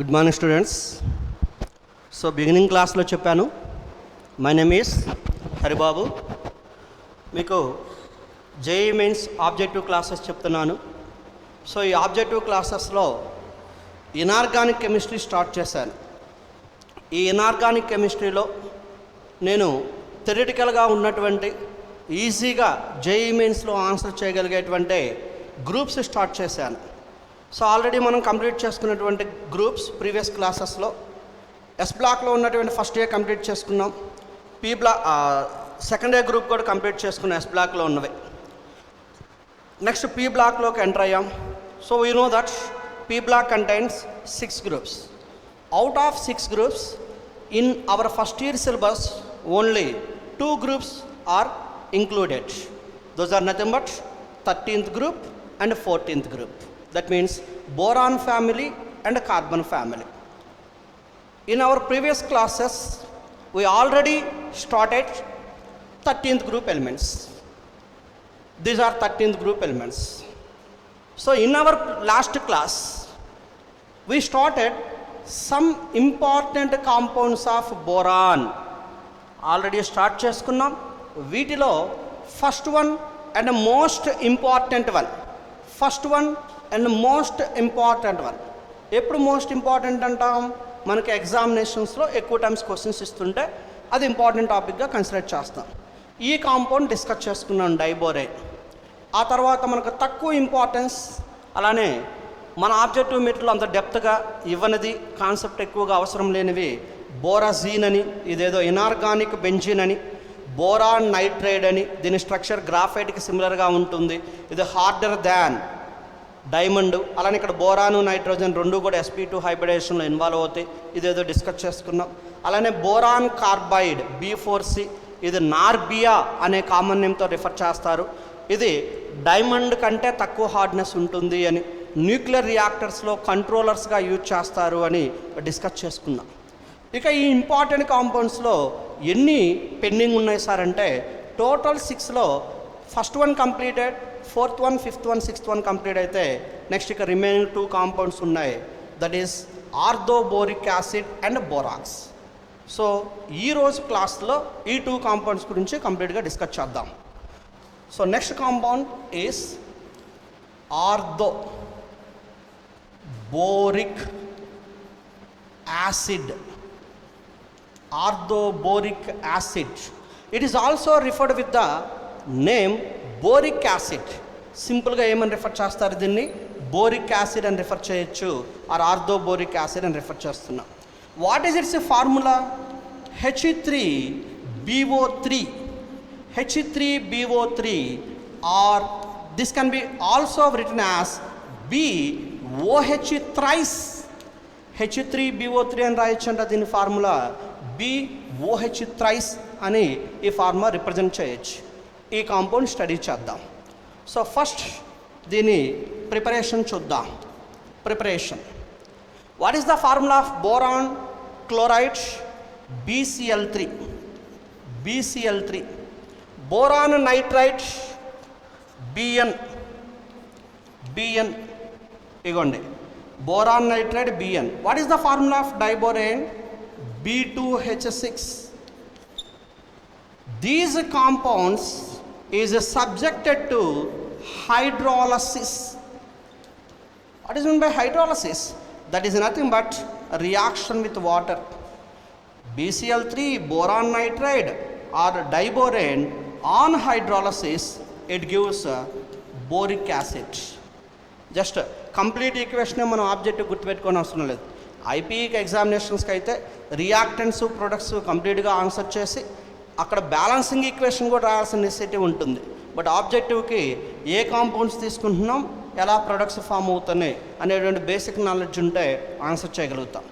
Good morning students. So beginning క్లాస్లో చెప్పాను, my name is Haribabu. మీకు జేఈ మెయిన్స్ ఆబ్జెక్టివ్ క్లాసెస్ చెప్తున్నాను. సో ఈ ఆబ్జెక్టివ్ క్లాసెస్లో ఇనార్గానిక్ కెమిస్ట్రీ స్టార్ట్ చేశాను. ఈ ఇనార్గానిక్ కెమిస్ట్రీలో నేను థియరిటికల్గా ఉన్నటువంటి ఈజీగా జేఈ మెయిన్స్లో ఆన్సర్ చేయగలిగేటువంటి గ్రూప్స్ స్టార్ట్ చేశాను. సో ఆల్రెడీ మనం కంప్లీట్ చేసుకున్నటువంటి గ్రూప్స్ ప్రీవియస్ క్లాసెస్లో ఎస్ బ్లాక్లో ఉన్నటువంటి ఫస్ట్ ఇయర్ కంప్లీట్ చేసుకున్నాం. P block second year group కూడా కంప్లీట్ చేసుకున్నాం ఎస్ బ్లాక్లో ఉన్నవి. నెక్స్ట్ పీ బ్లాక్లోకి ఎంటర్ అయ్యాం. So we know that P block contains 6 groups. Out of 6 groups in our first year syllabus only 2 groups are included. Those are nothing but 13th group and 14th group. That means boron family and carbon family. In our previous classes, we already started 13th group elements. These are 13th group elements. So in our last class, we started some important compounds of boron. Already start చేసుకున్నాం. వీటిలో first one and most important one, ఎప్పుడు most important అంటాం? మనకి ఎగ్జామినేషన్స్లో ఎక్కువ times questions ఇస్తుంటే అది important టాపిక్గా consider చేస్తాం. ఈ కాంపౌండ్ డిస్కస్ చేసుకున్నాం, డైబోరేన్. ఆ తర్వాత మనకు తక్కువ ఇంపార్టెన్స్, అలానే మన ఆబ్జెక్టివ్ మెటీరియల్ అంత డెప్త్గా ఇవ్వనిది, కాన్సెప్ట్ ఎక్కువగా అవసరం లేనివి బోరాజీన్ అని, ఇదేదో ఇనార్గానిక్ బెంజిన్ అని, బోరాన్ నైట్రైడ్ అని, దీని స్ట్రక్చర్ గ్రాఫైట్కి సిమిలర్గా ఉంటుంది, ఇది హార్డర్ దాన్ డైమండ్. అలానే ఇక్కడ బోరాను నైట్రోజన్ రెండు కూడా sp2 హైబ్రిడేషన్లో ఇన్వాల్వ్ అవుతాయి, ఇదేదో డిస్కస్ చేసుకున్నాం. అలానే బోరాన్ కార్బైడ్ B4C, ఇది నార్బియా అనే కామన్ నేమ్తో రిఫర్ చేస్తారు. ఇది డైమండ్ కంటే తక్కువ హార్డ్నెస్ ఉంటుంది అని, న్యూక్లియర్ రియాక్టర్స్లో కంట్రోలర్స్గా యూజ్ చేస్తారు అని డిస్కస్ చేసుకున్నాం. ఇక ఈ ఇంపార్టెంట్ కాంపౌండ్స్లో ఎన్ని పెండింగ్ ఉన్నాయి సార్ అంటే, టోటల్ 6లో first one completed, 4th one, 5th one, 6th one complete అయితే నెక్స్ట్ ఇక రిమైనింగ్ 2 కాంపౌండ్స్ ఉన్నాయి. That is orthoboric acid and borax. So ఈరోజు క్లాస్లో ఈ 2 కాంపౌండ్స్ గురించి కంప్లీట్గా డిస్కస్ చేద్దాం. So next compound is orthoboric acid. Arthoboric acid. It is also referred with the name boric acid. సింపుల్గా ఏమని రిఫర్ చేస్తారు దీన్ని? బోరిక్ యాసిడ్ అని రిఫర్ చేయొచ్చు, ఆర్ ఆర్థోబోరిక్ యాసిడ్ అని రిఫర్ చేస్తున్నాం. What is it's formula? He3BO3. He3BO3 or this can be also written as BOH thrice. He3BO3 అని రాయొచ్చు అంట. దీని ఫార్ములా BOH thrice అని ఈ ఫార్ములా రిప్రజెంట్ చేయొచ్చు. ఈ కాంపౌండ్ స్టడీ చేద్దాం. సో ఫస్ట్ దీని ప్రిపరేషన్ చూద్దాం. Preparation, what is the formula of boron chloride? BCl3. Boron nitride BN. ఇగోండి, boron nitride BN. What is the formula of diborane? B2H6. These compounds is subjected to hydrolysis. What is meant by hydrolysis? That is nothing but a reaction with water. BCl3, boron nitride or diborane, on hydrolysis it gives boric acid. Just complete equation మనం objective గుర్తుపెట్టుకొని అవసరం లేదు. ఐపీఈకి ఎగ్జామినేషన్స్కి అయితే reactants products కంప్లీట్గా answer చేసి అక్కడ balancing equation కూడా రాయాల్సిన necessity ఉంటుంది. బట్ ఆబ్జెక్టివ్కి ఏ కాంపౌండ్స్ తీసుకుంటున్నాం, ఎలా ప్రొడక్ట్స్ ఫామ్ అవుతున్నాయి అనేటువంటి బేసిక్ నాలెడ్జ్ ఉంటే ఆన్సర్ చేయగలుగుతాం.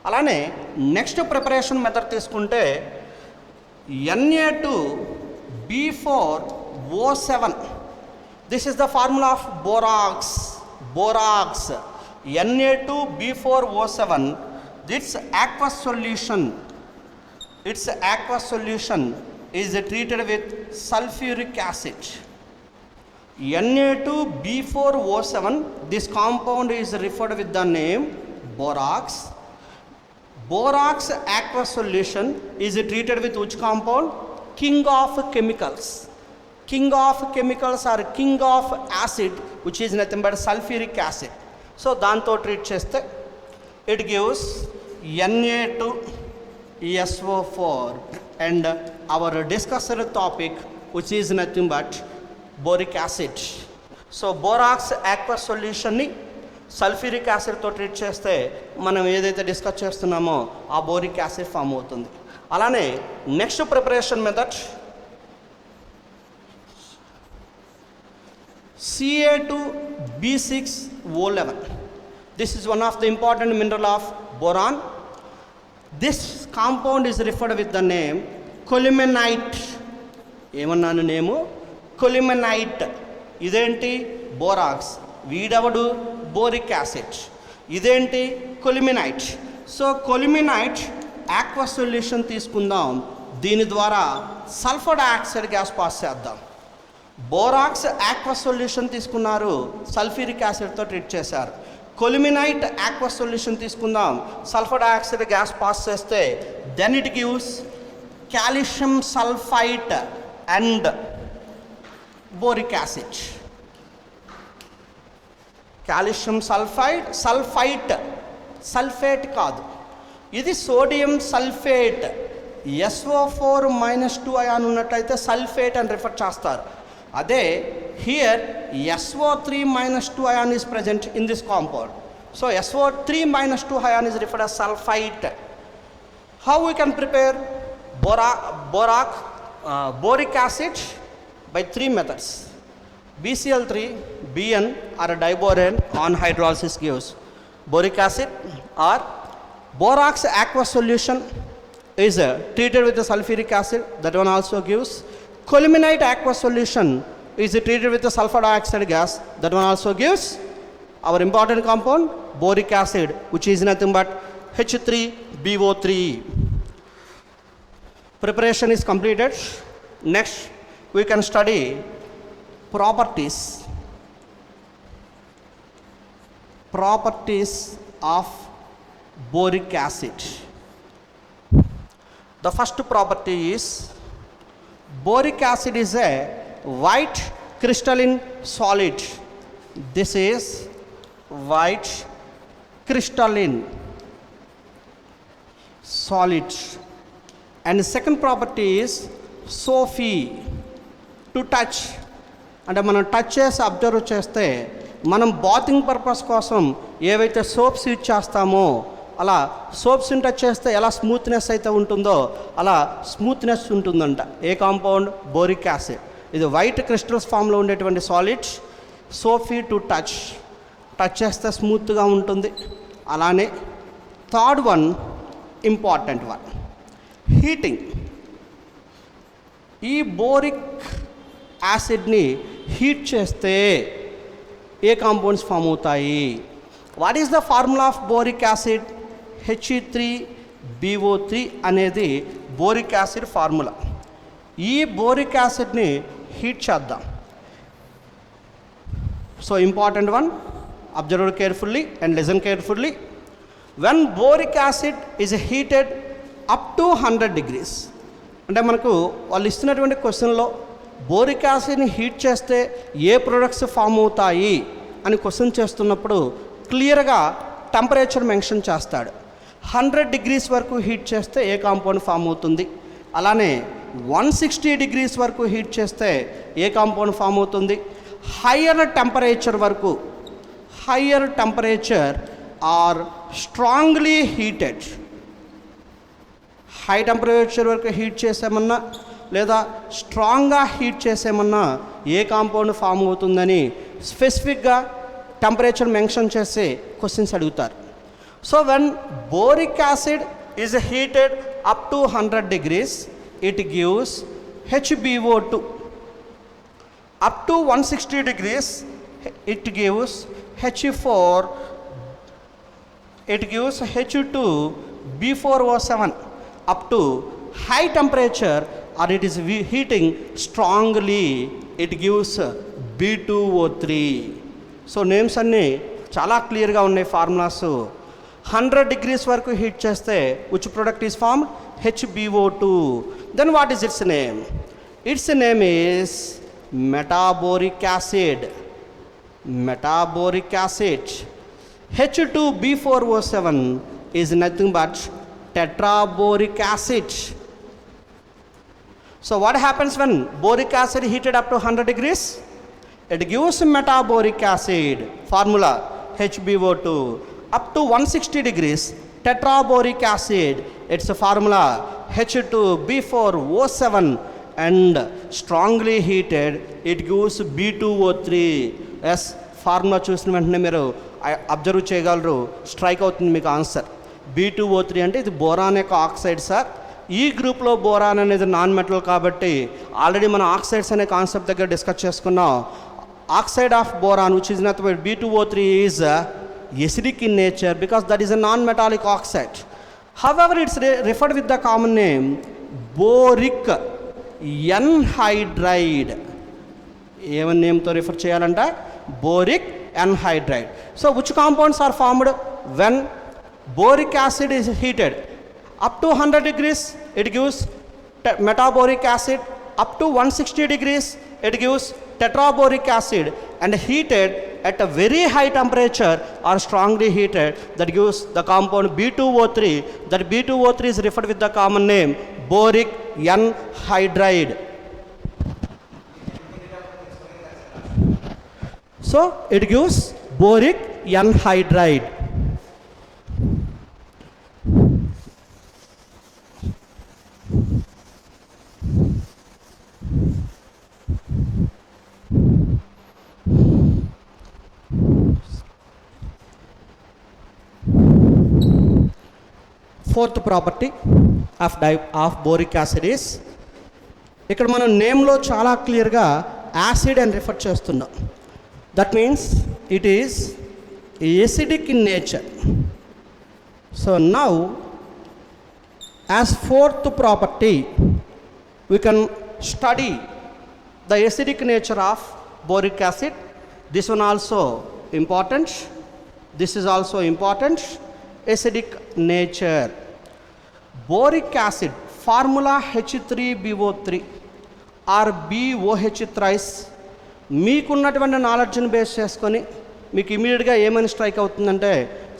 అలానే నెక్స్ట్ ప్రిపరేషన్ మెథడ్ తీసుకుంటే Na2B4O7. This is the formula of borax. Na2B4O7. Its aqueous solution is treated with sulfuric acid. Na2B4O7, this compound is referred with the name borax. Borax aqueous solution is treated with which compound? King of chemicals. King of chemicals or king of acid, which is nothing but sulfuric acid. So దాంతో treat చేస్తే it gives Na2SO4 and our discussed topic, which is nothing but boric acid. So borax aqueous సొల్యూషన్ని sulphuric యాసిడ్తో treat చేస్తే మనం ఏదైతే discuss చేస్తున్నామో ఆ boric acid form అవుతుంది. అలానే next preparation method Ca2B6O11. This is one of the important mineral of boron. This compound is referred with the name colemanite. ఏమన్నాను నేము? colemanite. ఇదేంటి? బోరాక్స్. వీడవడు? Boric acid. ఇదేంటి? Colemanite. So colemanite aqueous solution తీసుకుందాం. దీని ద్వారా సల్ఫర్ డయాక్సైడ్ గ్యాస్ పాస్ చేద్దాం. Borax aqueous solution తీసుకున్నారు, సల్ఫ్యూరిక్ యాసిడ్తో ట్రీట్ చేశారు. కొలిమినైట్ యాక్వస్ సొల్యూషన్ తీసుకుందాం, సల్ఫర్ డయాక్సైడ్ గ్యాస్ పాస్ చేస్తే then it gives calcium sulphite and boric acid. Calcium sulphide, sulphite, sulphate కాదు, ఇది సోడియం సల్ఫేట్. SO4-2 అయాన్ ఉన్నట్లయితే sulphate అని రిఫర్ చేస్తారు. అదే here SO3-2 ion is present in this compound. So SO3-2 ion is referred as sulphite. How we can prepare boric acid? By 3 methods. BCl3, Bn or a diborane on hydrolysis gives boric acid, or borax aqueous solution is treated with the sulfuric acid, that one also gives. Colemanite aqueous solution is treated with the sulfur dioxide gas, that one also gives our important compound boric acid, which is nothing but H3BO3. Preparation is completed. Next we can study properties of boric acid. The first property is boric acid is a white crystalline solid. This is white crystalline solid. And the second property is soapy, to touch. అంటే మనం touch చేసి observe చేస్తే మనం bathing purpose కోసం ఏవైతే soaps use చేస్తామో అలా సోప్స్ని touch చేస్తే ఎలా స్మూత్నెస్ అయితే ఉంటుందో అలా స్మూత్నెస్ ఉంటుందంట. ఏ కాంపౌండ్? Boric acid. ఇది వైట్ క్రిస్టల్స్ ఫామ్లో ఉండేటువంటి solid. Soapy to touch, touch చేస్తే స్మూత్గా ఉంటుంది. అలానే third one, important one, heating. ఈ బోరిక్ యాసిడ్ని హీట్ చేస్తే ఏ కాంపౌండ్స్ ఫామ్ అవుతాయి? What is the formula of boric acid? He3BO3 అనేది బోరిక్ యాసిడ్ ఫార్ములా. ఈ బోరిక్ యాసిడ్ని హీట్ చేద్దాం. So important one, observe carefully and listen carefully. When boric acid is heated up to 100 degrees, అంటే మనకు వాళ్ళు ఇస్తున్నటువంటి క్వశ్చన్లో బోరిక్ యాసిడ్ని హీట్ చేస్తే ఏ ప్రొడక్ట్స్ ఫామ్ అవుతాయి అని క్వశ్చన్ చేస్తున్నప్పుడు క్లియర్గా టెంపరేచర్ మెన్షన్ చేస్తాడు. 100 degrees వరకు హీట్ చేస్తే ఏ కాంపౌండ్ ఫామ్ అవుతుంది, అలానే 160 degrees వరకు హీట్ చేస్తే ఏ కాంపౌండ్ ఫామ్ అవుతుంది. Higher temperature or strongly heated. High temperature వరకు హీట్ చేసామన్నా లేదా స్ట్రాంగ్గా హీట్ చేసామన్నా ఏ కాంపౌండ్ ఫామ్ అవుతుందని స్పెసిఫిక్గా టెంపరేచర్ మెన్షన్ చేసి క్వశ్చన్స్ అడుగుతారు. So when boric acid is heated up to 100 degrees, it gives HbO2. Up to 160 degrees, it gives H4, it gives H2B4O7. Up to high temperature or it is heating strongly, it gives B2O3. So names అన్నీ చాలా క్లియర్గా ఉన్నాయి formulas. 100 degrees వరకు heat చేస్తే which product is formed? HbO2. Then what is its name? Its name is metaboric acid. Metaboric acid. H2B4O7 is nothing but tetraboric acid. So what happens when boric acid heated up to 100 degrees? It gives metaboric acid, formula HbO2. Up to 160 degrees, tetraboric acid, its formula H2B4O7, and strongly heated, it gives B2O3. Yes, formula చూసిన వెంటనే మీరు observe చేయగలరు, strike అవుతుంది మీకు answer. B2O3 అంటే ఇది boron యొక్క oxide sir. ఈ గ్రూప్లో బోరాన్ అనేది నాన్ మెటల్ కాబట్టి ఆల్రెడీ మనం ఆక్సైడ్స్ అనే కాన్సెప్ట్ దగ్గర డిస్కస్ చేసుకున్నాం. Oxide of boron which is nothing but B2O3 is acidic in nature because that is a non-metallic oxide. However, it's referred with the common name boric anhydride. Even name to refer cheyalanta boric anhydride. So which compounds are formed when boric acid is heated? Up to 100 degrees it gives metaboric acid. Up to 160 degrees it gives tetraboric acid, and heated at a very high temperature or strongly heated, that gives the compound B2O3. That B2O3 is referred with the common name boric anhydride. So it gives boric anhydride. Fourth property of boric acid is, ఇక్కడ మనం నేమ్లో చాలా క్లియర్గా acid అని refer చేస్తున్నాం. That means it is acidic in nature. So now as fourth property we can study the acidic nature of boric acid. This one also important. This is also important. Acidic nature. Boric acid formula H3BO3 or BOH thrice. మీకున్నటువంటి నాలెడ్జ్ని base చేసుకొని మీకు ఇమీడియట్గా ఏమని strike అవుతుందంటే,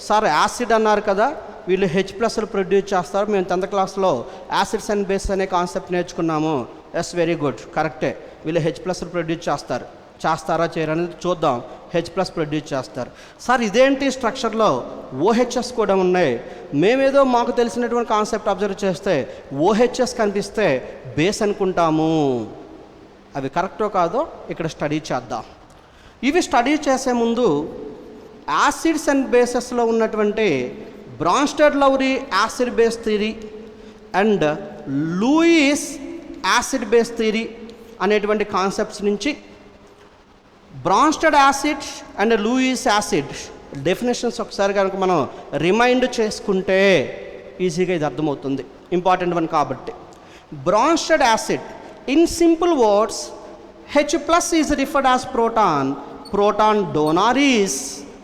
sir acid అన్నారు కదా, వీళ్ళు H+ ప్రొడ్యూస్ చేస్తారు, మేము 10th క్లాస్లో యాసిడ్స్ అండ్ బేస్ అనే కాన్సెప్ట్ నేర్చుకున్నాము. ఎస్, వెరీ గుడ్, కరెక్టే. వీళ్ళు H+ ప్రొడ్యూస్ చేస్తారా చేయరా అనేది చూద్దాం. H+ ప్రొడ్యూస్ చేస్తారు. సార్ ఇదేంటి స్ట్రక్చర్లో OHS కూడా ఉన్నాయి, మేమేదో మాకు తెలిసినటువంటి కాన్సెప్ట్ అబ్జర్వ్ చేస్తే OHS కనిపిస్తే బేస్ అనుకుంటాము. అవి కరెక్టో కాదో ఇక్కడ స్టడీ చేద్దాం. ఇవి స్టడీ చేసే ముందు యాసిడ్స్ అండ్ బేసెస్లో ఉన్నటువంటి Bronsted Lauri acid base theory and Lewis acid base theory అనేటువంటి కాన్సెప్ట్స్ నుంచి Bronsted acid and Lewis acid definitions ఒకసారి కనుక మనం రిమైండ్ చేసుకుంటే ఈజీగా ఇది అర్థమవుతుంది, ఇంపార్టెంట్ వన్ కాబట్టి. Bronsted acid, in simple words, H+ is referred as proton. Proton donor is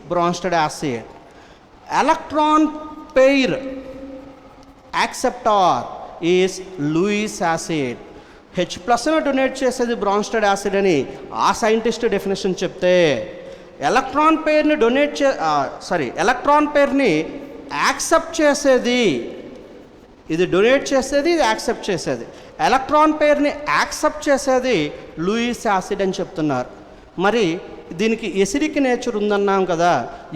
Bronsted acid. Electron pair acceptor is Lewis acid. H+ donate చేసేది Bronsted acid అని ఆ సైంటిస్ట్ డెఫినేషన్ చెప్తే, ఎలక్ట్రాన్ పేర్ని ఎలక్ట్రాన్ పేర్ని accept చేసేది, ఇది donate చేసేది, ఇది accept చేసేది, ఎలక్ట్రాన్ పేర్ని యాక్సెప్ట్ చేసేది లూయిస్ యాసిడ్ అని చెప్తున్నారు. మరి దీనికి ఎసిడిక్ నేచర్ ఉందన్నాం కదా,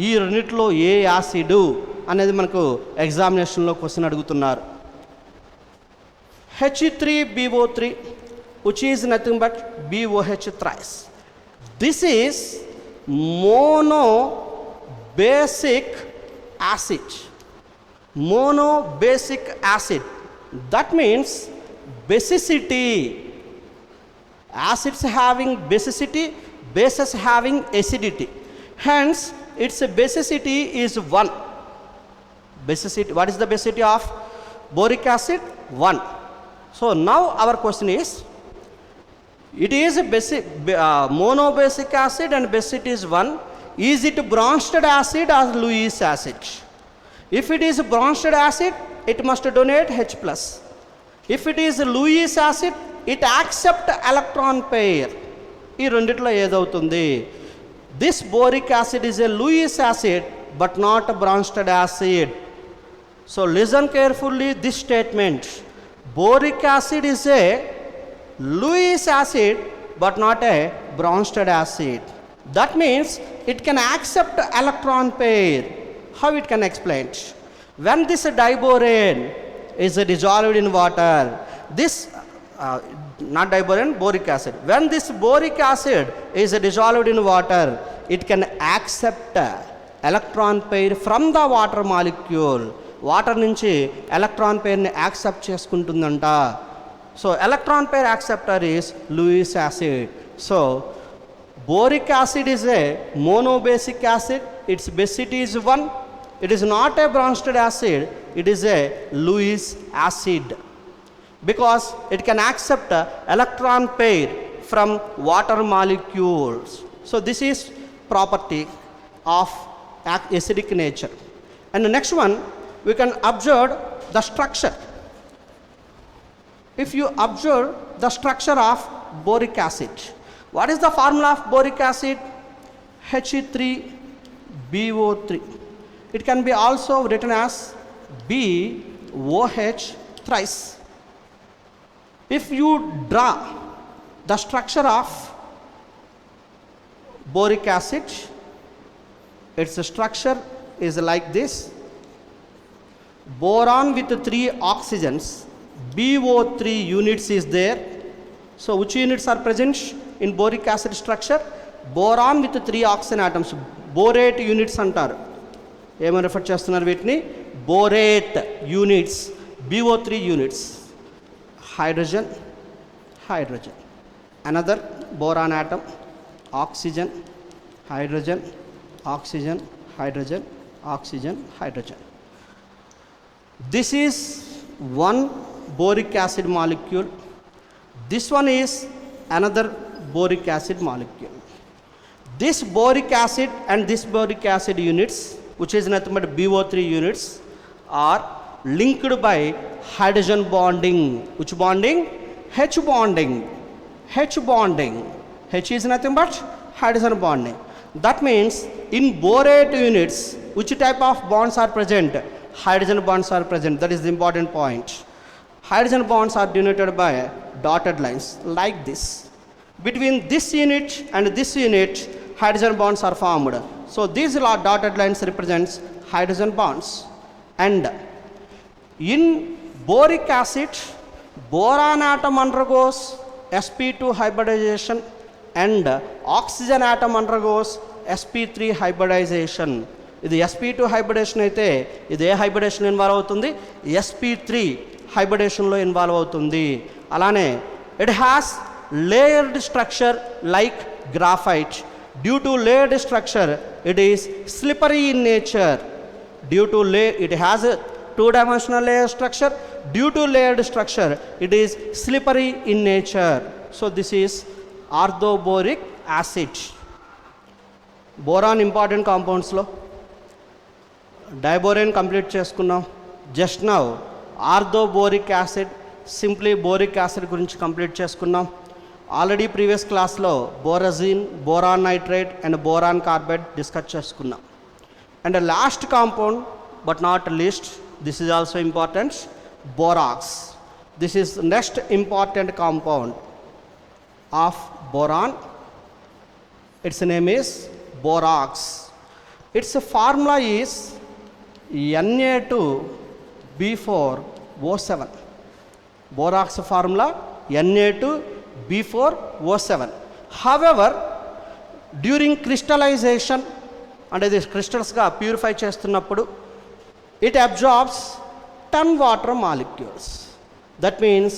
ఈ రెండిట్లో ఏ యాసిడ్ అనేది మనకు ఎగ్జామినేషన్లో క్వశ్చన్ అడుగుతున్నారు. H3BO3 which is nothing but BOH thrice. This is monobasic acid. Monobasic acid, that means basicity. Acids having basicity, bases having acidity, hence its basicity is 1. Basicity, what is the basicity of boric acid? 1. So now our question is, it is a monobasic acid and basicity is 1. Is it Bronsted acid or Lewis acid? If it is Bronsted acid, it must donate H plus. If it is Lewis acid, it accept electron pair. ఈ రెండిట్లో ఏదవుతుంది? This boric acid is a Lewis acid but not a Bronsted acid. So listen carefully this statement. Boric acid is a Lewis acid but not a Bronsted acid. That means it can accept electron pair. How it can explain? When this diborane is dissolved in water, this not diborane, boric acid. When this boric acid is dissolved in water, it can accept electron pair from the water molecule. Water నుంచి electron పేర్ని accept చేసుకుంటుందంట. So electron pair acceptor is Lewis acid. So boric acid is a monobasic acid. Its basicity is 1. It is not a Bronsted acid, it is a Lewis acid because it can accept electron pair from water molecules. So this is property of acidic nature. And the next one, we can observe the structure. If you observe the structure of boric acid, what is the formula of boric acid? He3BO3. It can be also written as BOH thrice. If you draw the structure of boric acid, its structure is like this. Boron with 3 oxygens, BO3 units is there. So which units are present in boric acid structure? Boron with 3 oxygen atoms, borate units antaru. Em refer chestunaru veetni? Borate units, BO3 units. Hydrogen, hydrogen. Another boron atom, oxygen, hydrogen, oxygen, hydrogen, oxygen, hydrogen. This is one boric acid molecule. This one is another boric acid molecule. This boric acid and this boric acid units, which is nothing but BO3 units, are linked by hydrogen bonding. Which bonding? H bonding. H bonding. H is nothing but hydrogen bonding. That means in borate units, which type of bonds are present? Hydrogen bonds are present. That is the important point. Hydrogen bonds are denoted by dotted lines like this. Between this unit and this unit, hydrogen bonds are formed. So these dotted lines represents hydrogen bonds. And in boric acid, boron atom undergoes sp2 hybridization and oxygen atom undergoes sp3 hybridization. ఇది sp2 hybridisation అయితే ఇది ఏ hybridisation involve అవుతుంది? sp3 హైబ్రిడేషన్లో involve అవుతుంది. అలానే it has layered structure like graphite. Due to layered structure it is slippery in nature. Due to it has two-dimensional layer structure. Due to layered structure, it is slippery in nature. So this is orthoboric acid. Boron important compounds lo. Diborane complete cheskunnam. Just now orthoboric acid, simply boric acid gurinchi complete cheskunnam. Already previous class lo borazine, boron nitrate and boron carbide discuss cheskunnam. And the last compound but not least, this is also important, borax. This is next important compound of boron. Its name is borax. Its formula is Na2B4O7. Borax formula Na2B4O7. However, during crystallization, అంటే ఇది క్రిస్టల్స్గా purify చేస్తున్నప్పుడు it absorbs 10 water molecules. That means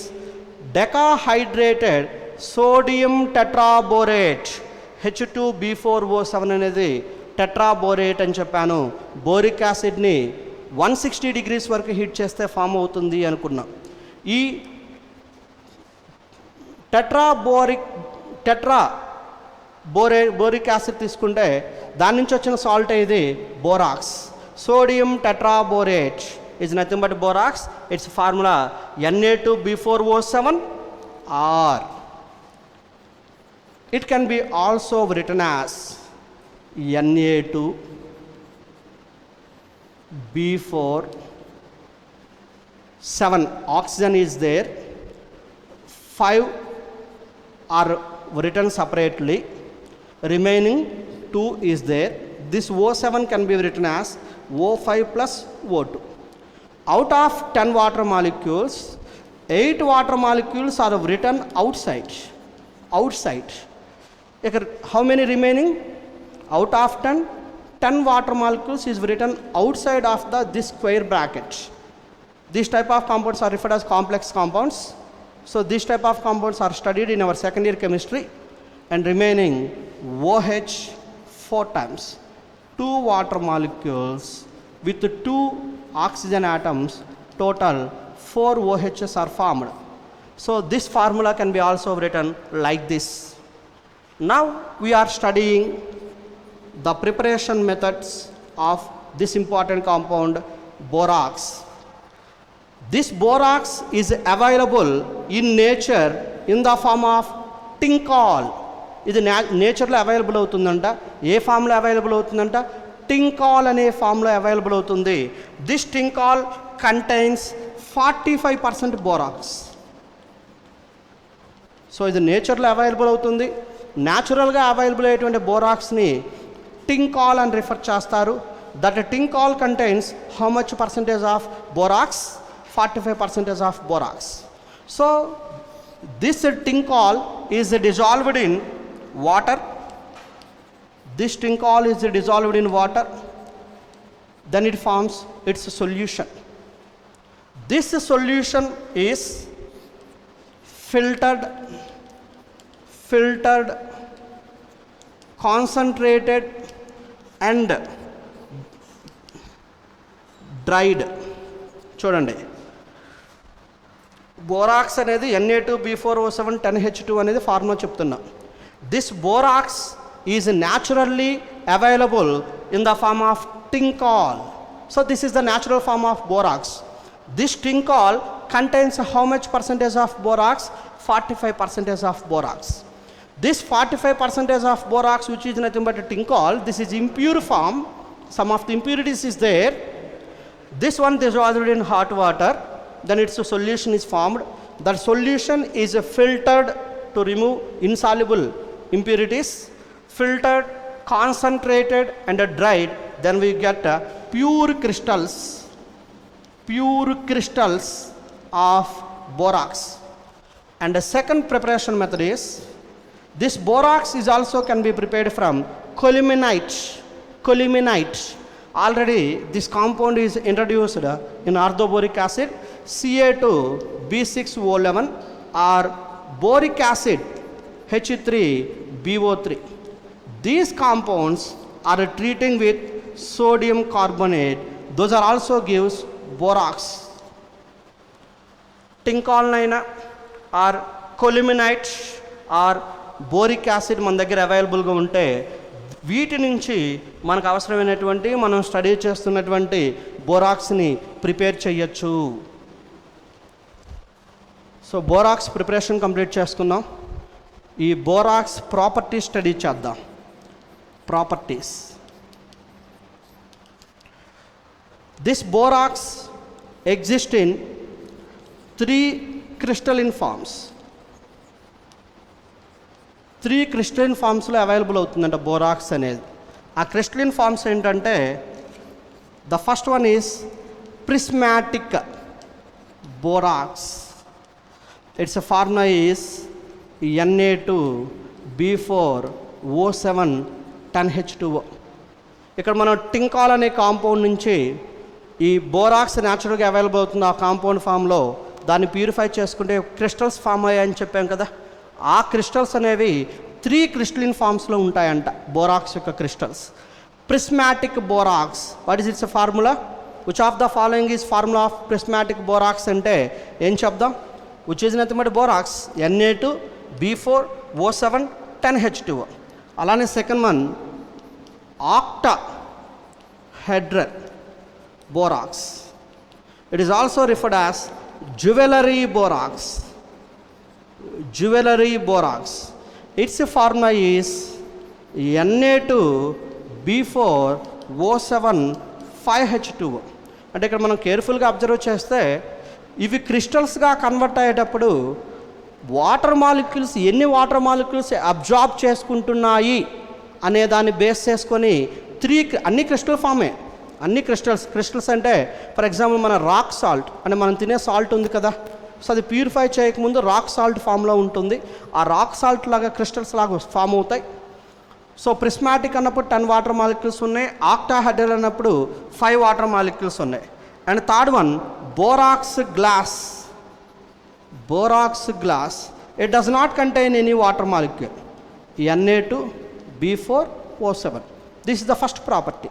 decahydrated sodium tetraborate H2B4O7 అనేది టెట్రాబోరేట్ అని చెప్పాను. Boric యాసిడ్ని 160 degrees వరకు heat చేస్తే form అవుతుంది అనుకున్నాం. ఈ బోరిక్ యాసిడ్ తీసుకుంటే దాని నుంచి వచ్చిన సాల్ట్ ఇది borax. Sodium tetraborate is nothing but borax. Its formula Na2B4O7 or it can be also written as Na2B4 7. Oxygen is there. 5 are written separately. Remaining 2 is there. This O7 can be written as O5 plus O2. Out of 10 water molecules, 8 water molecules are written outside. How many remaining? Out of 10, 10 water molecules is written outside of this square bracket. These type of compounds are referred as complex compounds. So these type of compounds are studied in our second year chemistry. And remaining OH 4 times. 2 water molecules with 2 oxygen atoms, total 4 OHs are formed. So this formula can be also written like this. Now we are studying the preparation methods of this important compound borax. This borax is available in nature in the form of tincol. ఇది నేచర్లో available అవుతుందంట. ఏ ఫామ్లో available అవుతుందంట? టింకాల్ అనే ఫామ్లో available అవుతుంది. This tincal contains 45% borax. So ఇది నేచర్లో అవైలబుల్ అవుతుంది. న్యాచురల్గా అవైలబుల్ అయ్యేటువంటి బోరాక్స్ని టింకాల్ అని రిఫర్ చేస్తారు. That tincal contains how much percentage of borax? 45% of borax. So this tincal is dissolved in water. This tincol is dissolved in water, then it forms its solution. This solution is filtered, concentrated and dried. చూడండి, borax అనేది Na2B4O7 10H2 అనేది formula చెప్తున్నా. This borax is naturally available in the form of tincol. So this is the natural form of borax. This tincol contains how much percentage of borax? 45% of borax. This 45% of borax, which is nothing but a tincol, this is impure form. Some of the impurities is there. This one dissolved in hot water, then its solution is formed. That solution is filtered to remove insoluble impurities, filtered, concentrated and dried, then we get pure crystals of borax. And the second preparation method is, this borax is also can be prepared from colemanite. Already this compound is introduced in orthoboric acid, Ca2B6O11 or boric acid H3BO3. These compounds are treating with sodium carbonate. Those are also gives borax. Tincol or colemanite or boric acid మన దగ్గర అవైలబుల్గా ఉంటే వీటి నుంచి మనకు అవసరమైనటువంటి మనం study చేస్తున్నటువంటి బోరాక్స్ని ప్రిపేర్ చేయొచ్చు. సో బోరాక్స్ ప్రిపరేషన్ కంప్లీట్ చేసుకున్నాం. ఈ బోరాక్స్ ప్రాపర్టీస్ స్టడీ చేద్దాం. Properties. This borax exist in 3 crystalline forms. 3 crystalline ఫామ్స్లో అవైలబుల్ అవుతుందంట బోరాక్స్ అనేది. ఆ క్రిస్టలిన్ ఫామ్స్ ఏంటంటే, the first one is prismatic borax. Its formula is Na2B4O7 10H2O. ఇక్కడ మనం టింకాల్ అనే కాంపౌండ్ నుంచి ఈ బోరాక్స్ న్యాచురల్గా అవైలబుల్ అవుతుంది. ఆ కాంపౌండ్ ఫామ్లో దాన్ని ప్యూరిఫై చేసుకుంటే క్రిస్టల్స్ ఫామ్ అయ్యాయని చెప్పాం కదా. ఆ క్రిస్టల్స్ అనేవి 3 క్రిస్టలిన్ ఫామ్స్లో ఉంటాయంట బోరాక్స్ యొక్క crystals. Prismatic borax, what is it's formula? Which of the following is formula of prismatic borax అంటే ఏం చెప్దాం? Which is nothing but borax Na2B4O7 10H2O. అలానే second one octahedral. borax. It is also referred as jewelry borax. Jewelry borax. Its formula is Na2B4O7 5H2O. అంటే ఇక్కడ మనం కేర్ఫుల్గా observe చేస్తే ఇవి క్రిస్టల్స్గా కన్వర్ట్ అయ్యేటప్పుడు వాటర్ మాలిక్యూల్స్ ఎన్ని వాటర్ మాలిక్యూల్స్ అబ్జార్బ్ చేసుకుంటున్నాయి అనే దాన్ని బేస్ చేసుకొని అన్ని క్రిస్టల్ ఫామే. అన్ని క్రిస్టల్స్ అంటే ఫర్ ఎగ్జాంపుల్ మన రాక్ సాల్ట్ అంటే మనం తినే సాల్ట్ ఉంది కదా, సో అది ప్యూరిఫై చేయకముందు రాక్ సాల్ట్ ఫామ్లో ఉంటుంది. ఆ రాక్ సాల్ట్ లాగా క్రిస్టల్స్ లాగా ఫామ్ అవుతాయి. సో ప్రిస్మాటిక్ అన్నప్పుడు 10 వాటర్ మాలిక్యూల్స్ ఉన్నాయి, ఆక్టాహెడ్రల్ అన్నప్పుడు 5 వాటర్ మాలిక్యూల్స్ ఉన్నాయి. And third one borax glass. Borax glass, it does not contain any water molecule. Na2B4O7. This is the first property.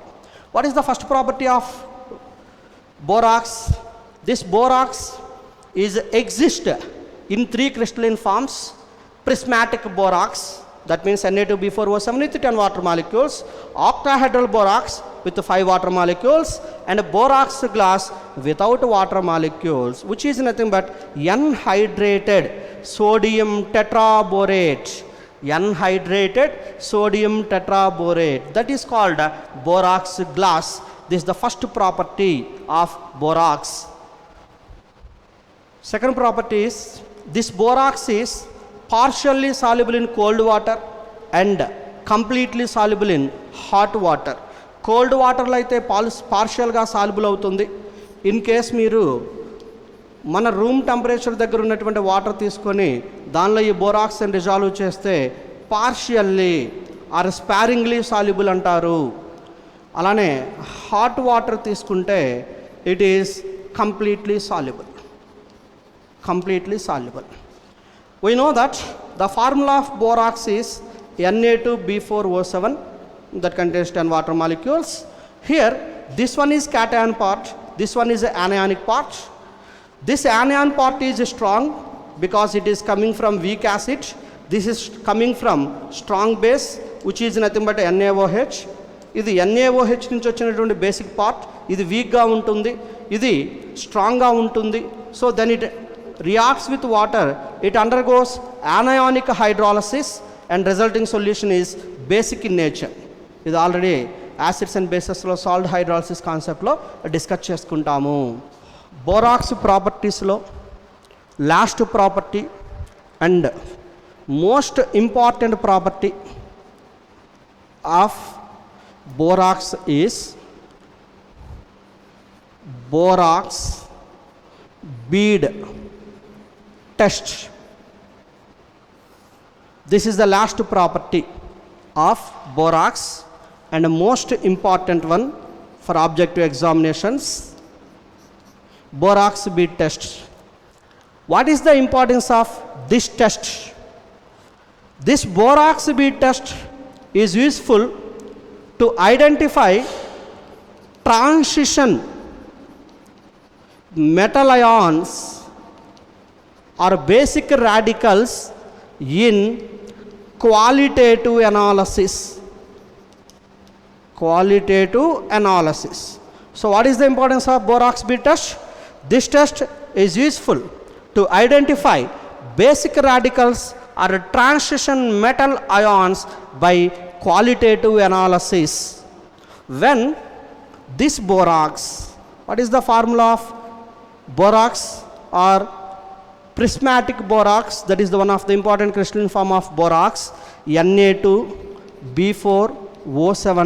What is the first property of borax? This borax exists in 3 crystalline forms. Prismatic borax, that means Na2B4O7 with 10 water molecules, octahedral borax with 5 water molecules, and borax glass without water molecules, which is nothing but unhydrated sodium tetraborate. Unhydrated sodium tetraborate, that is called borax glass. This is the first property of borax. Second property is this borax is partially soluble in cold water and completely soluble in hot water. Cold వాటర్లో అయితే పార్షియల్గా soluble అవుతుంది. In case మీరు మన room temperature దగ్గర ఉన్నటువంటి water తీసుకొని దానిలో ఈ బోరాక్స్ని డిజాల్వ్ చేస్తే పార్షియల్లీ ఆర్ స్పారింగ్లీ సాల్యుబుల్ అంటారు. అలానే హాట్ వాటర్ తీసుకుంటే it is completely soluble. Completely soluble. We know that the formula of borax is Na2B4O7 that contains 10 water molecules. Here this one is cation part, this one is anionic part. This anion part is strong because it is coming from weak acid. This is coming from strong base which is nothing but NaOH. ఇది NaOH నుంచి వచ్చినటువంటి basic part. ఇది వీక్గా ఉంటుంది, ఇది స్ట్రాంగ్గా ఉంటుంది. So then it reacts with water, it undergoes anionic hydrolysis and resulting solution is basic in nature. ఇది ఆల్రెడీ యాసిడ్స్ అండ్ బేసెస్లో సాల్ట్ హైడ్రాలసిస్ కాన్సెప్ట్లో డిస్కస్ చేసుకుంటాము. బోరాక్స్ ప్రాపర్టీస్లో last property and most important property of borax is borax bead test. This is the last property of borax and the most important one for objective examinations. Borax bead test. What is the importance of this test? This borax bead test is useful to identify transition metal ions or basic radicals in qualitative analysis. Qualitative analysis. So what is the importance of borax bead test? This test is useful to identify basic radicals or transition metal ions by qualitative analysis. When this borax, what is the formula of borax or prismatic borax? That is the one of the important crystalline form of borax, Na2B4O7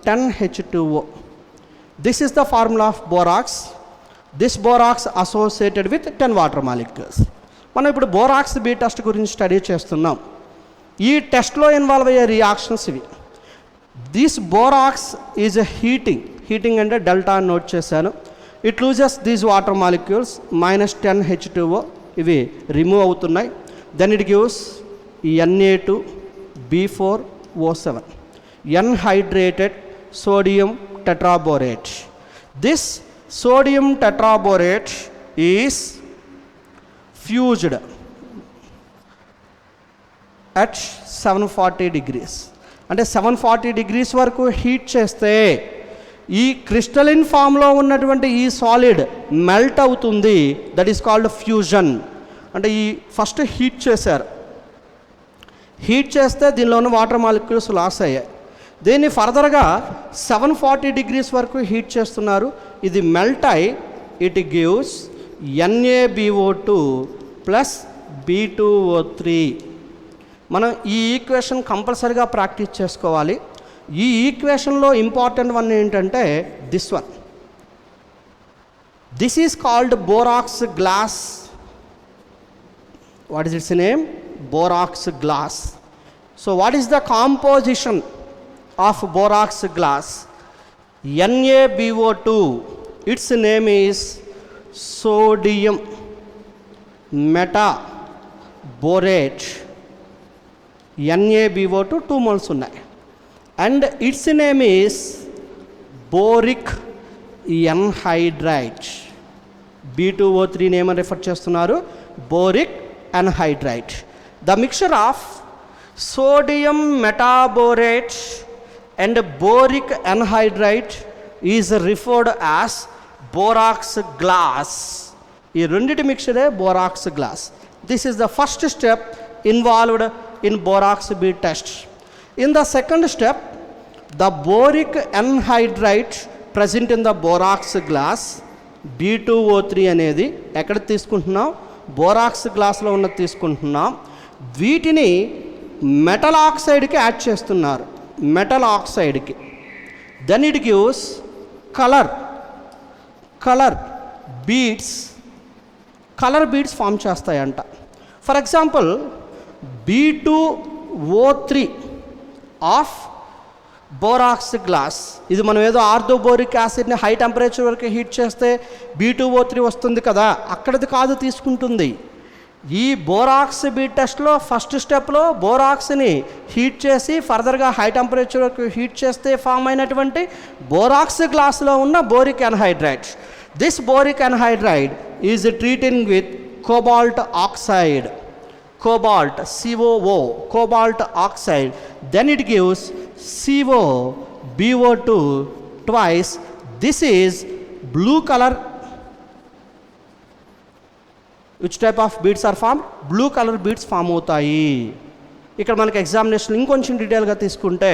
10H2O. This is the formula of borax. This borax associated with 10 water molecules. మనం ఇప్పుడు borax bead test గురించి study చేస్తున్నాం. ఈ టెస్ట్లో involve అయ్యే reactions ఇవి. This borax is a heating అంటే delta అని నోట్ చేశాను. It loses these water molecules -10H2O, ఇవి రిమూవ్ అవుతున్నాయి. Then it gives Na2B4O7 anhydrated sodium tetraborate. This sodium tetraborate is fused at 740 degrees. అంటే 740 degrees వరకు heat చేస్తే ఈ క్రిస్టలిన్ ఫామ్లో ఉన్నటువంటి ఈ సాలిడ్ మెల్ట్ అవుతుంది. That is called fusion. అంటే ఈ ఫస్ట్ హీట్ చేశారు, హీట్ చేస్తే దీనిలో ఉన్న వాటర్ మాలిక్యూల్స్ లాస్ అయ్యాయి. దీన్ని ఫర్దర్గా 740 degrees వరకు హీట్ చేస్తున్నారు. ఇది మెల్ట్ అయి it gives NaBO2 plus B2O3. మనం ఈ ఈక్వేషన్ కంపల్సరీగా ప్రాక్టీస్ చేసుకోవాలి. ఈ ఈక్వేషన్లో ఇంపార్టెంట్ వన్ ఏంటంటే this one. This is called borax glass. What is its name? Borax glass. So what is the composition of borax glass? NaBO2. Its name is sodium metaborate. NaBO2 2 moles ఉన్నాయి. And its name is boric anhydride. B2O3 name refer చేస్తున్నారు, boric anhydride. The mixture of sodium metaborate and boric anhydride is referred as borax glass. ఈ రెండిటి మిక్చరే borax glass. This is the first step involved in borax bead test. In the second step, the boric anhydride present in the borax glass B2O3 అనేది ఎక్కడ తీసుకుంటున్నాం? Borax గ్లాస్లో ఉన్నది తీసుకుంటున్నాం. వీటిని మెటల్ ఆక్సైడ్కి యాడ్ చేస్తున్నారు, మెటల్ ఆక్సైడ్కి. Then it gives colour beads form చేస్తాయంట. For example B2O3 of borax glass. ఇది మనం ఏదో ఆర్థోబోరిక్ యాసిడ్ని హై టెంపరేచర్ వరకు హీట్ చేస్తే B2O3 వస్తుంది కదా, అక్కడిది కాదు తీసుకుంటుంది. ఈ బోరాక్స్ బీడ్ టెస్ట్లో ఫస్ట్ స్టెప్లో బోరాక్స్ని హీట్ చేసి ఫర్దర్గా హై టెంపరేచర్ వరకు హీట్ చేస్తే ఫామ్ అయినటువంటి బోరాక్స్ గ్లాస్లో ఉన్న boric anhydride. This boric anhydride is treated with cobalt oxide. Cobalt, COO, cobalt oxide. Then it gives COBO2 twice. This is blue color. Which type of beads are formed? Blue color beads form అవుతాయి. ఇక్కడ మనకి examination ఇంకొంచెం డీటెయిల్గా తీసుకుంటే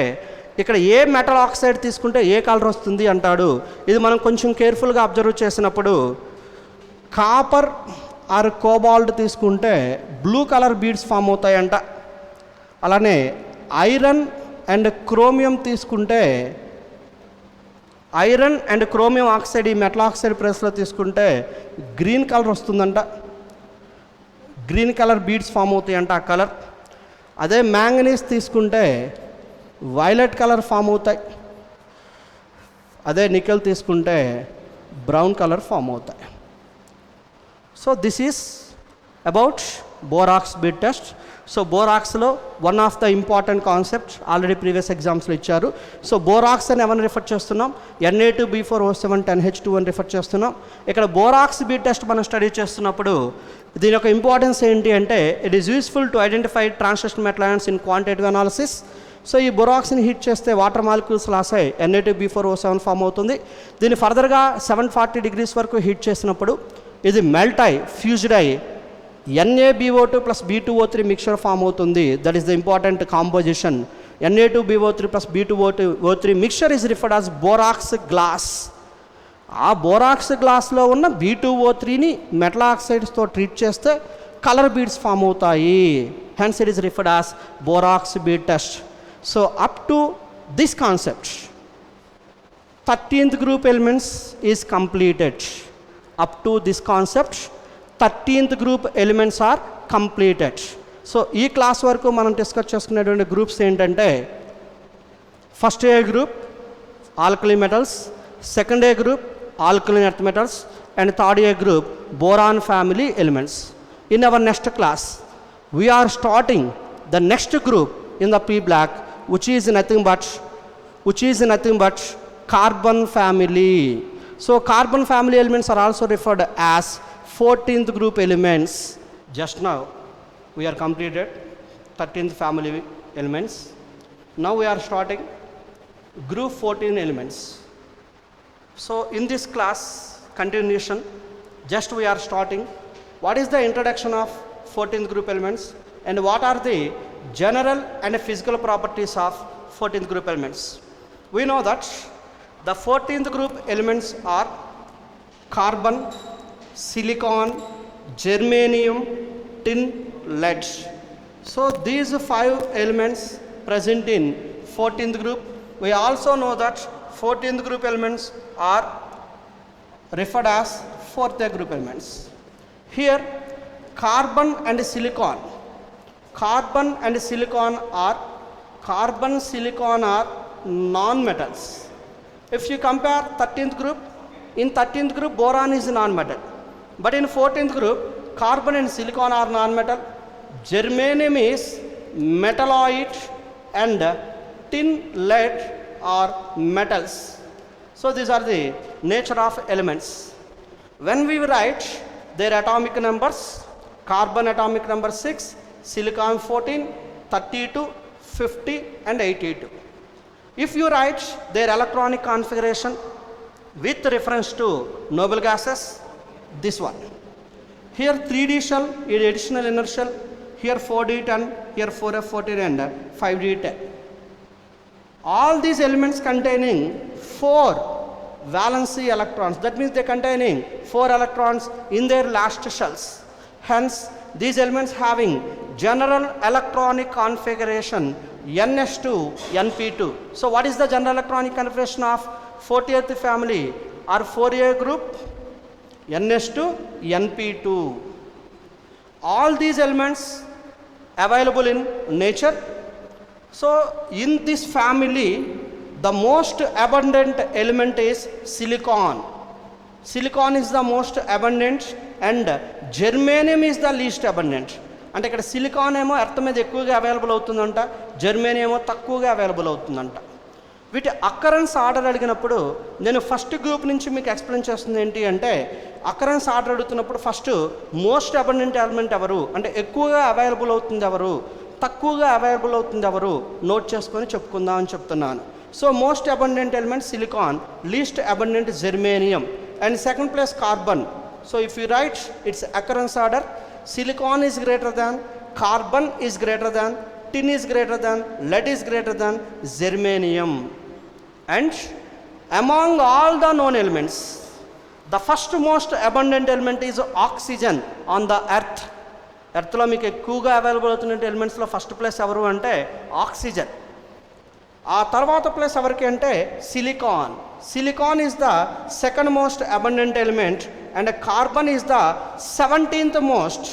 ఇక్కడ ఏ metal oxide తీసుకుంటే ఏ colour వస్తుంది అంటాడు. ఇది మనం కొంచెం కేర్ఫుల్గా అబ్జర్వ్ చేసినప్పుడు కాపర్ ఆర్ కోబాల్ట్ తీసుకుంటే బ్లూ కలర్ బీడ్స్ ఫామ్ అవుతాయంట. అలానే ఐరన్ అండ్ క్రోమియం తీసుకుంటే ఐరన్ అండ్ క్రోమియం ఆక్సైడ్ ఈ మెటల్ ఆక్సైడ్ ప్రెస్లో తీసుకుంటే గ్రీన్ కలర్ వస్తుందంట, గ్రీన్ కలర్ బీడ్స్ ఫామ్ అవుతాయంట ఆ కలర్. అదే మ్యాంగనీస్ తీసుకుంటే వైలెట్ కలర్ ఫామ్ అవుతాయి. అదే నికెల్ తీసుకుంటే బ్రౌన్ కలర్ ఫామ్ అవుతాయి. So this is about borax bead test. So బోరాక్స్లో one of the important concept already previous ఎగ్జామ్స్లో ఇచ్చారు. సో బోరాక్స్ అని ఎవరిని రిఫర్ చేస్తున్నాం? Na2B4O7 10H2 అని రిఫర్ చేస్తున్నాం. ఇక్కడ బోరాక్స్ బీడ్ టెస్ట్ మనం స్టడీ చేస్తున్నప్పుడు దీని యొక్క ఇంపార్టెన్స్ ఏంటి అంటే it is useful to identify transition metal ions in quantitative analysis. So ఈ బోరాక్స్ని హీట్ చేస్తే వాటర్ మాలిక్యూల్స్ లాస్ అయ్యి Na2B4O7 ఫామ్ అవుతుంది. దీన్ని ఫర్దర్గా 740 degrees వరకు హీట్ చేసినప్పుడు ఇది మెల్ట్ అయ్యి ఫ్యూజ్డ్ అయ్యి NaBO2 plus B2O3 mixture form అవుతుంది. That is the important composition. Na2BO3 plus B2O3 mixture is referred as borax glass. ఆ బోరాక్స్ గ్లాస్లో ఉన్న B2O3ని మెటల్ ఆక్సైడ్స్తో ట్రీట్ చేస్తే కలర్ బీడ్స్ ఫామ్ అవుతాయి. Hence it is referred as borax bead test. So up to this concept 13th group elements is completed. Up to this concept 13th group elements are completed. సో ఈ class వరకు మనం discuss చేసుకునేటువంటి groups ఏంటంటే first A group alkali metals, second A group alkali earth metals and third A group boron family elements. In our next class we are starting the next group in the P block which is nothing but carbon family. So carbon family elements are also referred as 14th group elements. Just now we are completed 13th family elements. Now we are starting group 14 elements. So in this class continuation, just we are starting. What is the introduction of 14th group elements and what are the general and physical properties of 14th group elements? We know that the 14th group elements are carbon, silicon, germanium, tin, lead. So these 5 elements present in 14th group. We also know that 14th group elements are referred as 4th group elements. Here carbon and silicon are non-metals. If you compare 13th group, in 13th group boron is non-metal, but in 14th group carbon and silicon are non-metal, germanium is metalloid, and tin, lead are metals. So these are the nature of elements. When we write their atomic numbers, carbon atomic number 6, silicon 14, 32, 50 and 82. If you write their electronic configuration with reference to noble gases, this one. Here 3d shell is additional inner shell, here 4d10, here 4f14 and 5d10. All these elements containing 4 valency electrons, that means they containing 4 electrons in their last shells. Hence these elements having general electronic configuration ns2 np2. So what is the general electronic configuration of 40th family or 4a group? ns2 np2. All these elements available in nature. So in this family the most abundant element is silicon. Silicon is the most abundant and germanium is the least abundant. అంటే ఇక్కడ silicon ఏమో earth మీద ఎక్కువగా available అవుతుందంట, germanium ఏమో తక్కువగా available అవుతుందంట. వీటి అకరెన్స్ ఆర్డర్ అడిగినప్పుడు నేను ఫస్ట్ గ్రూప్ నుంచి మీకు ఎక్స్ప్లెయిన్ చేస్తుంది ఏంటి అంటే, అకరెన్స్ ఆర్డర్ అడుగుతున్నప్పుడు ఫస్ట్ మోస్ట్ అబండెంట్ ఎలిమెంట్ ఎవరు అంటే ఎక్కువగా అవైలబుల్ అవుతుంది ఎవరు, తక్కువగా అవైలబుల్ అవుతుంది ఎవరు నోట్ చేసుకొని చెప్పుకుందాం అని చెప్తున్నాను. So most abundant element silicon, least abundant germanium and second place carbon. So if you right it's occurrence order, silicon is greater than, carbon is greater than, tin is greater than, lead is greater than germanium. And among all the known elements, the first most abundant element is oxygen on the earth. ఎర్త్లో మీకు ఎక్కువగా available అవుతున్న ఎలిమెంట్స్లో first place ఎవరు అంటే oxygen. ఆ తర్వాత place ఎవరికి అంటే silicon. Silicon is the second most abundant element and carbon is the 17th most.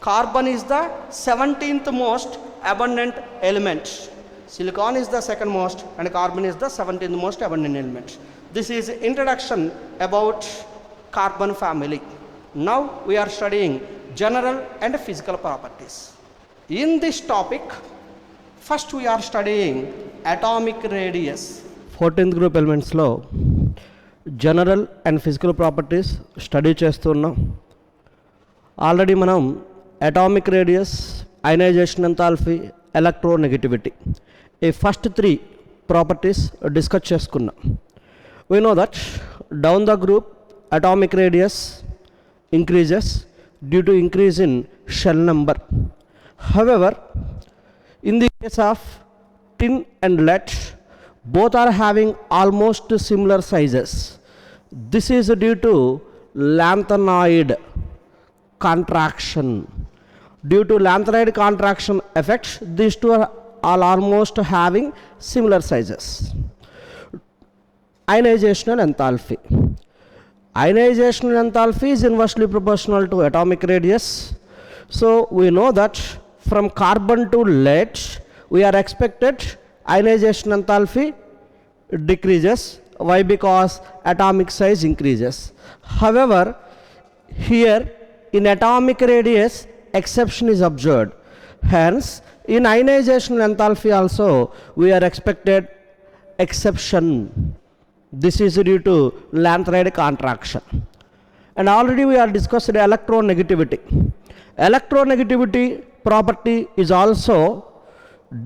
Carbon is the 17th most abundant element. Silicon is the second most and carbon is the 17th most abundant element. This is introduction about carbon family. Now we are studying general and physical properties. In this topic, first we are studying atomic radius. 14th group elements lo general and physical properties study చేస్తున్నాం. Already మనం atomic radius, ionisation enthalpy, electronegativity ఈ first 3 properties discuss చేసుకున్నాం. We know that down the group atomic radius increases due to increase in shell number. However in the case of tin and lead, both are having almost similar sizes. This is due to lanthanoid contraction. Due to lanthanoid contraction effects, these two are almost having similar sizes. Ionization enthalpy. Ionization enthalpy is inversely proportional to atomic radius. So we know that from carbon to lead, we are expected ionization enthalpy decreases. Why? Because atomic size increases. However, here in atomic radius exception is observed. Hence in ionization enthalpy also we are expected exception. This is due to lanthanoid contraction. And already we are discussed electronegativity. Electronegativity property is also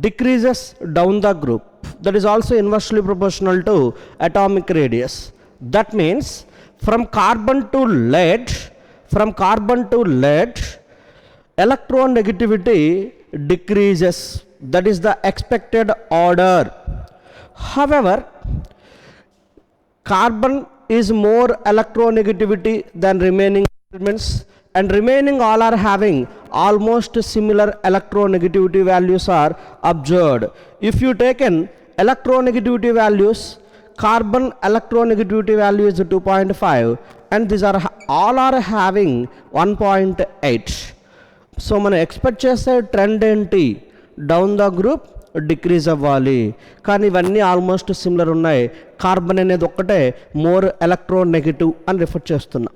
decreases down the group. That is also inversely proportional to atomic radius. That means from carbon to lead, electronegativity decreases. That is the expected order. However, carbon is more electronegativity than remaining elements, and remaining all are having almost similar electronegativity values are observed. If you take an electronegativity values, carbon electronegativity value is 2.5 and these are all are having 1.8. So మనం expect చేసే trend ఏంటి? Down the group decrease అవ్వాలి, కానీ ఇవన్నీ almost similar ఉన్నాయి. Carbon అనేది ఒక్కటే more electronegative అని రిఫర్ చేస్తున్నాం.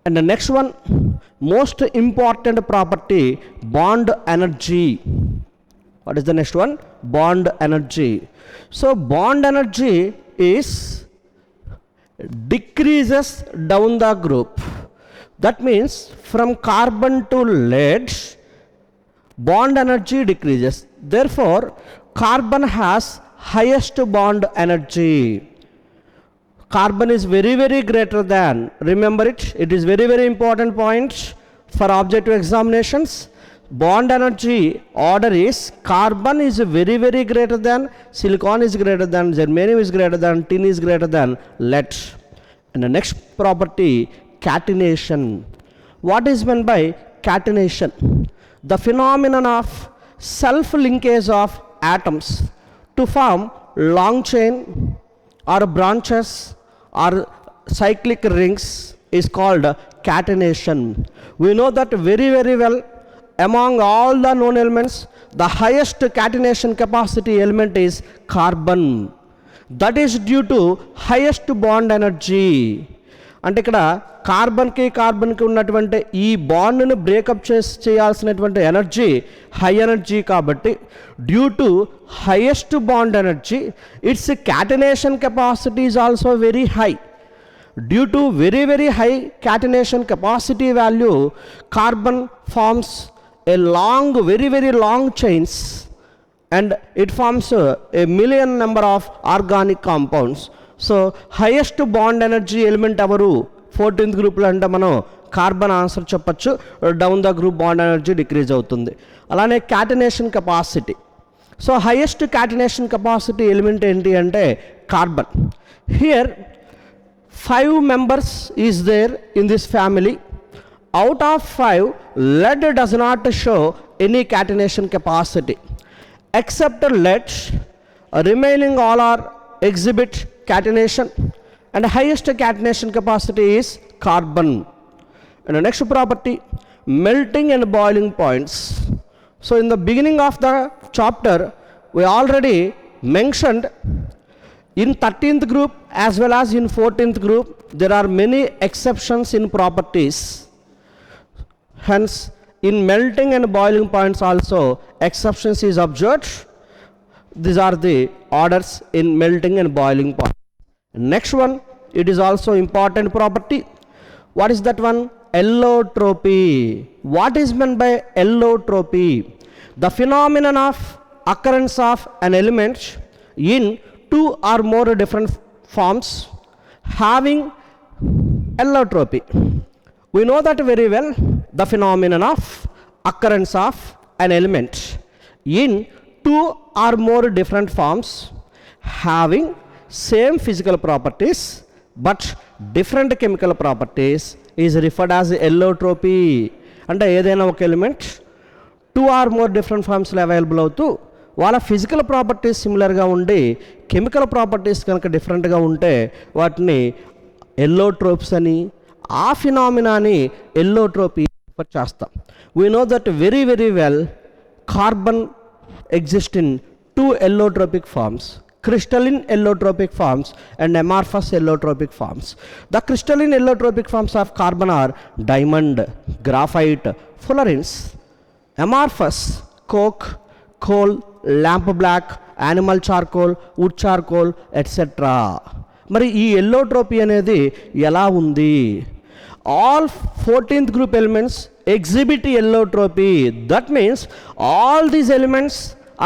And next one, most important property, bond energy. What is the next one? Bond energy. So bond energy is decreases down the group. That means from carbon to lead, bond energy decreases. Therefore, carbon has highest bond energy. Carbon is very, very greater than, remember it, it is very, very important point for objective examinations. Bond energy order is carbon is very, very greater than, silicon is greater than, germanium is greater than, tin is greater than lead. And the next property, catenation. What is meant by catenation? The phenomenon of self-linkage of atoms to form long chain or branches or cyclic rings is called catenation. We know that very, very well. Among all the known elements, the highest catenation capacity element is carbon. That is due to highest bond energy. అంటే ఇక్కడ కార్బన్కి ఉన్నటువంటి ఈ బాండ్ను breakup చేయాల్సినటువంటి energy high energy కాబట్టి, due to highest bond energy it's catenation capacity is also very high. Due to very, very high catenation capacity value, carbon forms a long, very, very long chains and it forms a million number of organic compounds. So highest bond energy element avaru 14th group lo ante మనం carbon answer చెప్పచ్చు. Down the group bond energy decrease అవుతుంది. అలానే catenation capacity. So highest catenation capacity element ఏంటి అంటే carbon. Here 5 members is there in this family. Out of 5, lead does not show any catenation capacity. Except lead, remaining all are exhibit catenation, and highest catenation capacity is carbon. And the next property, melting and boiling points. So in the beginning of the chapter, we already mentioned in 13th group as well as in 14th group, there are many exceptions in properties. Hence, in melting and boiling points also, exceptions is observed. These are the orders in melting and boiling point. Next one, it is also important property. What is that one? Allotropy. What is meant by allotropy? The phenomenon of occurrence of an element in 2 or more different forms having allotropy. We know that very well, the phenomenon of occurrence of an element in 2 or more different forms having same physical properties but different chemical properties is referred as allotropy. అంటే ఏదైనా ఒక element 2 or more different ఫార్మ్స్లో available అవుతూ వాళ్ళ physical properties సిమిలర్గా ఉండి chemical properties కనుక డిఫరెంట్గా ఉంటే వాటిని ఎల్లోట్రోప్స్ అని, ఆ ఫినామినాని ఎల్లోట్రోపీ చేస్తాం. We know that very, very well carbon exist in 2 allotropic forms, crystalline allotropic forms and amorphous allotropic forms. The crystalline allotropic forms of carbon are diamond, graphite, fullerenes. Amorphous, coke, coal, lamp black, animal charcoal, wood charcoal, etc. మరి ఈ ఎల్లోట్రోపీ అనేది ఎలా ఉంది? All 14th group elements exhibit allotropy. That means all these elements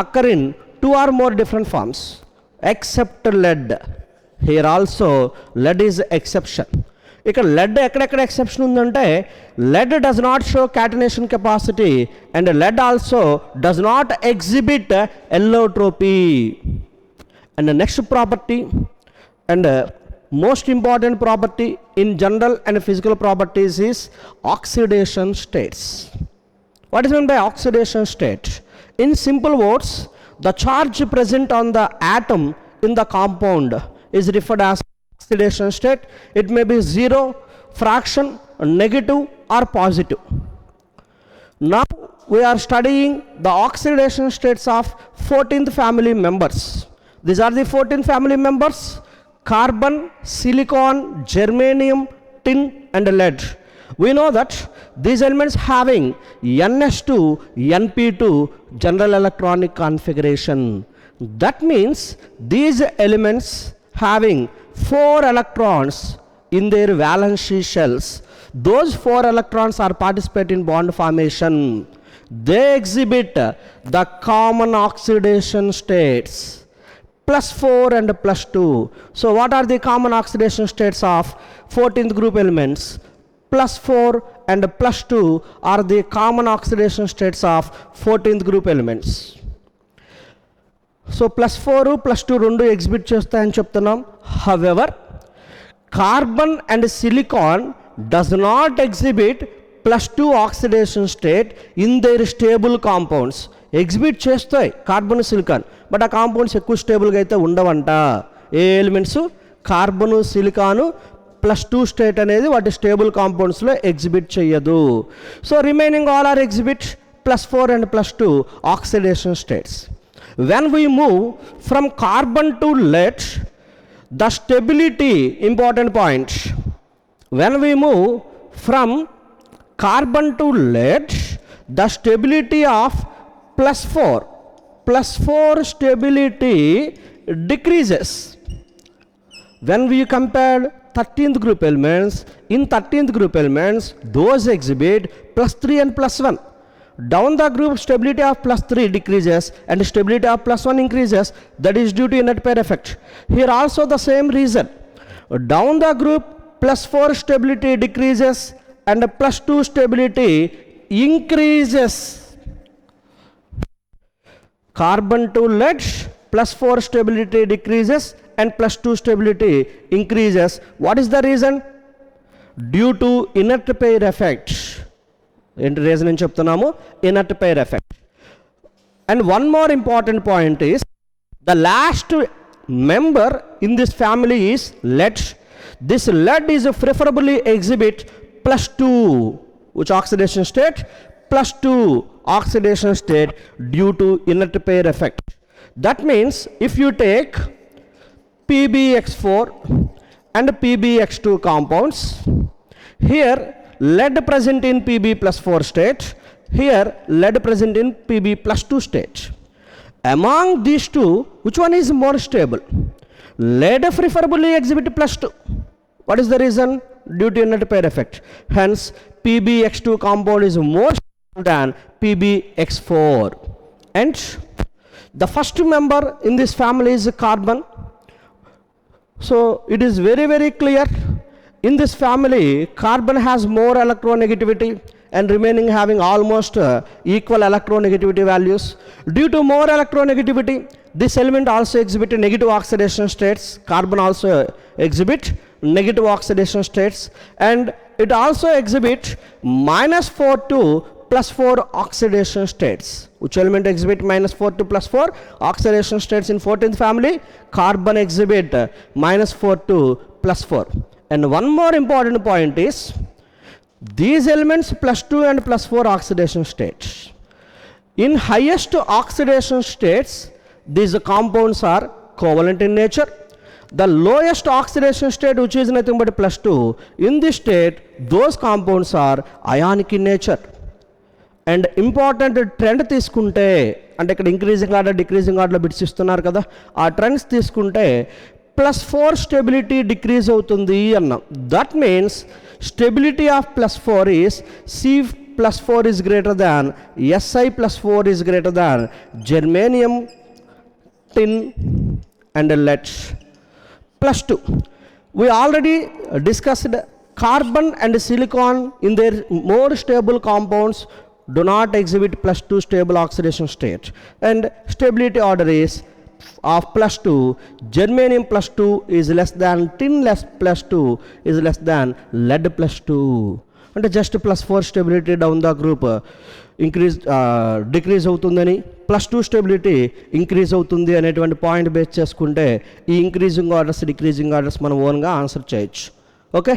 occur in 2 or more different forms except lead. Here also lead is exception. ఇక్కడ lead ఎక్కడెక్కడ exception ఉందంటే lead does not show catenation capacity and lead also does not exhibit allotropy. And the next property and most important property in general and physical properties is oxidation states. What is meant by oxidation state? In simple words, the charge present on the atom in the compound is referred as oxidation state. It may be zero, fraction, negative or positive. Now we are studying the oxidation states of 14th family members. These are the 14 family members: carbon, silicon, germanium, tin and lead. We know that these elements having ns2 np2 general electronic configuration. That means these elements having 4 electrons in their valency shells, those 4 electrons are participate in bond formation. They exhibit the common oxidation states +4 and +2. So what are the common oxidation states of 14th group elements? +4 and +2 are the common oxidation states of 14th group elements. So +4 +2 రెండు exhibit చేస్తాయని చెప్తున్నాం. However, carbon and silicon does not exhibit +2 oxidation state in their stable compounds. Exhibit చేస్తాయి carbon silicon, but ఆ compounds ఎక్కువ స్టేబుల్గా అయితే ఉండవంట. ఏ ఎలిమెంట్స్? కార్బను సిలికాను +2 స్టేట్ అనేది వాటి స్టేబుల్ కాంపౌండ్స్లో ఎగ్జిబిట్ చేయదు. So remaining all are exhibit +4 and +2 oxidation states. When we move from carbon to lead, the stability, important point, when we move from carbon to lead, the stability of +4 stability decreases. When we compare 13th group elements, in 13th group elements those exhibit +3 and +1. Down the group stability of +3 decreases and stability of +1 increases. That is due to inert pair effect. Here also the same reason. Down the group +4 stability decreases and +2 stability increases. Carbon to lead +4 stability decreases and +2 stability increases. What is the reason? Due to inert pair effect. ఏంటి reason అని చెప్తున్నాము? Inert pair effect. And one more important point is the last member in this family is lead. This lead is preferably exhibit +2, which oxidation state? +2 oxidation state due to inert pair effect. That means if you take PbX4 and PbX2 compounds, here lead present in Pb+4 state, here lead present in Pb+2 state. Among these two, which one is more stable? Lead preferably exhibit +2. What is the reason? Due to inert pair effect. Hence PbX2 compound is more stable than PbX4. And the first member in this family is carbon. So it is very, very clear. In this family, carbon has more electronegativity and remaining having almost equal electronegativity values. Due to more electronegativity, this element also exhibit negative oxidation states. Carbon also exhibit negative oxidation states, and it also exhibit -4 to +4 oxidation states. Which element exhibit -4 to +4 oxidation states in 14th family? Carbon exhibit -4 to +4. And one more important point is these elements +2 and +4 oxidation states. In highest oxidation states, these compounds are covalent in nature. The lowest oxidation state, which is nothing but +2, in this state, those compounds are ionic in nature. And important trend తీసుకుంటే, అంటే ఇక్కడ increasing order decreasing ఆర్డర్లో bits ఇస్తున్నారు కదా, ఆ trends తీసుకుంటే +4 stability decrease అవుతుంది అన్నాం. That means stability of +4 is C+4 is greater than Si+4 is greater than germanium, tin and lead. +2. We already discussed carbon and silicon in their more stable compounds do not exhibit +2 stable oxidation state, and stability order is of +2. Germanium +2 is less than tin +2 is less than lead +2. అంటే just +4 stability down the group decrease అవుతుందని, +2 stability increase అవుతుంది అనేటువంటి point base చేసుకుంటే ఈ increasing orders decreasing orders మనం ఓన్గా answer చేయొచ్చు. Okay,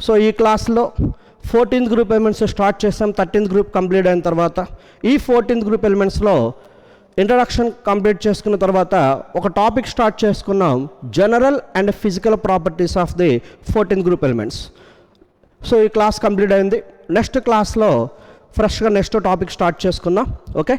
so ఈ క్లాస్లో 14th గ్రూప్ ఎలిమెంట్స్ స్టార్ట్ చేసాం. 13th గ్రూప్ కంప్లీట్ అయిన తర్వాత ఈ 14th గ్రూప్ ఎలిమెంట్స్లో ఇంట్రడక్షన్ కంప్లీట్ చేసుకున్న తర్వాత ఒక టాపిక్ స్టార్ట్ చేసుకున్నాం, general and physical properties of the 14th group elements. So ఈ క్లాస్ కంప్లీట్ అయింది. నెక్స్ట్ క్లాస్లో ఫ్రెష్గా నెక్స్ట్ టాపిక్ స్టార్ట్ చేసుకుందాం. ఓకే.